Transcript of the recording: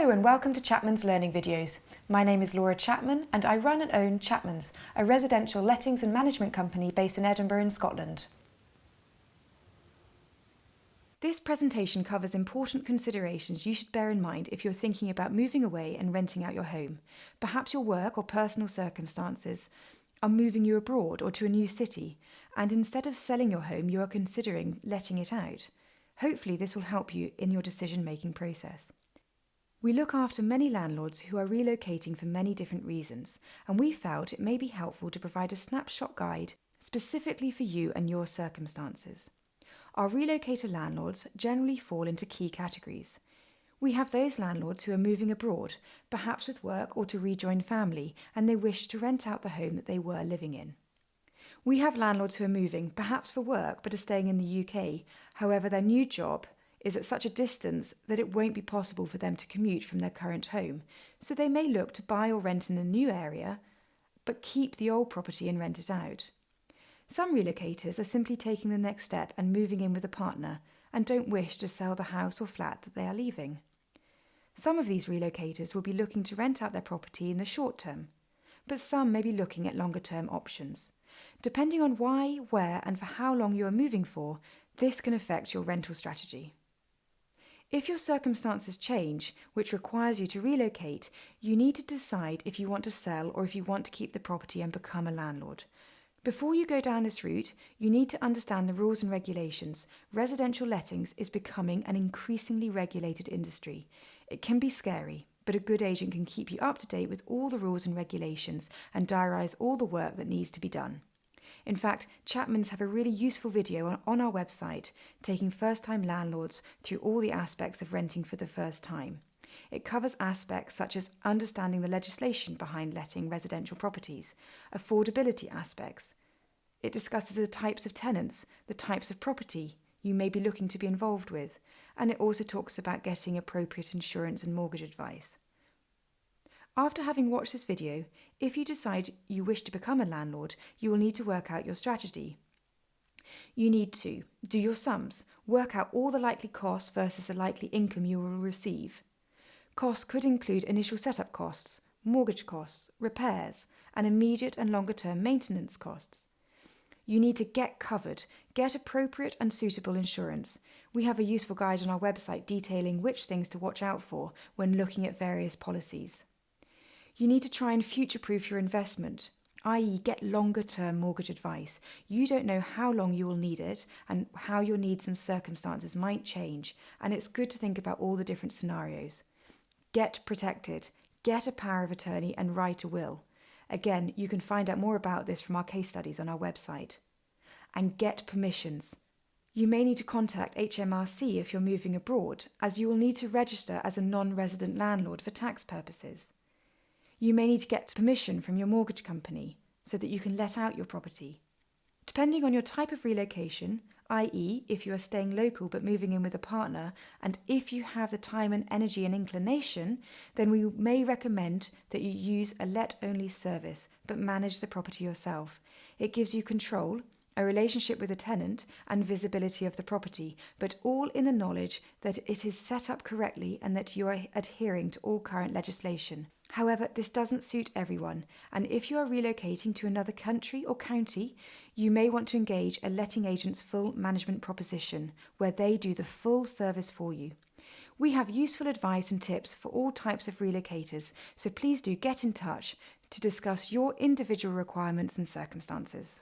Hello and welcome to Chapman's Learning Videos. My name is Laura Chapman and I run and own Chapman's, a residential lettings and management company based in Edinburgh in Scotland. This presentation covers important considerations you should bear in mind if you're thinking about moving away and renting out your home. Perhaps your work or personal circumstances are moving you abroad or to a new city, and instead of selling your home, you are considering letting it out. Hopefully this will help you in your decision-making process. We look after many landlords who are relocating for many different reasons, and we felt it may be helpful to provide a snapshot guide specifically for you and your circumstances. Our relocator landlords generally fall into key categories. We have those landlords who are moving abroad, perhaps with work or to rejoin family, and they wish to rent out the home that they were living in. We have landlords who are moving, perhaps for work, but are staying in the UK. However, their new job is at such a distance that it won't be possible for them to commute from their current home, so they may look to buy or rent in a new area, but keep the old property and rent it out. Some relocators are simply taking the next step and moving in with a partner and don't wish to sell the house or flat that they are leaving. Some of these relocators will be looking to rent out their property in the short term, but some may be looking at longer term options. Depending on why, where and for how long you are moving for, this can affect your rental strategy. If your circumstances change, which requires you to relocate, you need to decide if you want to sell or if you want to keep the property and become a landlord. Before you go down this route, you need to understand the rules and regulations. Residential lettings is becoming an increasingly regulated industry. It can be scary, but a good agent can keep you up to date with all the rules and regulations and diarise all the work that needs to be done. In fact, Chapman's have a really useful video on our website taking first-time landlords through all the aspects of renting for the first time. It covers aspects such as understanding the legislation behind letting residential properties, affordability aspects. It discusses the types of tenants, the types of property you may be looking to be involved with, and it also talks about getting appropriate insurance and mortgage advice. After having watched this video, if you decide you wish to become a landlord, you will need to work out your strategy. You need to do your sums, work out all the likely costs versus the likely income you will receive. Costs could include initial setup costs, mortgage costs, repairs, and immediate and longer-term maintenance costs. You need to get covered, get appropriate and suitable insurance. We have a useful guide on our website detailing which things to watch out for when looking at various policies. You need to try and future-proof your investment, i.e. get longer-term mortgage advice. You don't know how long you will need it and how your needs and circumstances might change, and it's good to think about all the different scenarios. Get protected, get a power of attorney and write a will. Again, you can find out more about this from our case studies on our website. And get permissions. You may need to contact HMRC if you're moving abroad, as you will need to register as a non-resident landlord for tax purposes. You may need to get permission from your mortgage company so that you can let out your property. Depending on your type of relocation, i.e. if you are staying local but moving in with a partner, and if you have the time and energy and inclination, then we may recommend that you use a let-only service but manage the property yourself. It gives you control, a relationship with a tenant and visibility of the property, but all in the knowledge that it is set up correctly and that you are adhering to all current legislation. However, this doesn't suit everyone, and if you are relocating to another country or county, you may want to engage a letting agent's full management proposition, where they do the full service for you. We have useful advice and tips for all types of relocators, so please do get in touch to discuss your individual requirements and circumstances.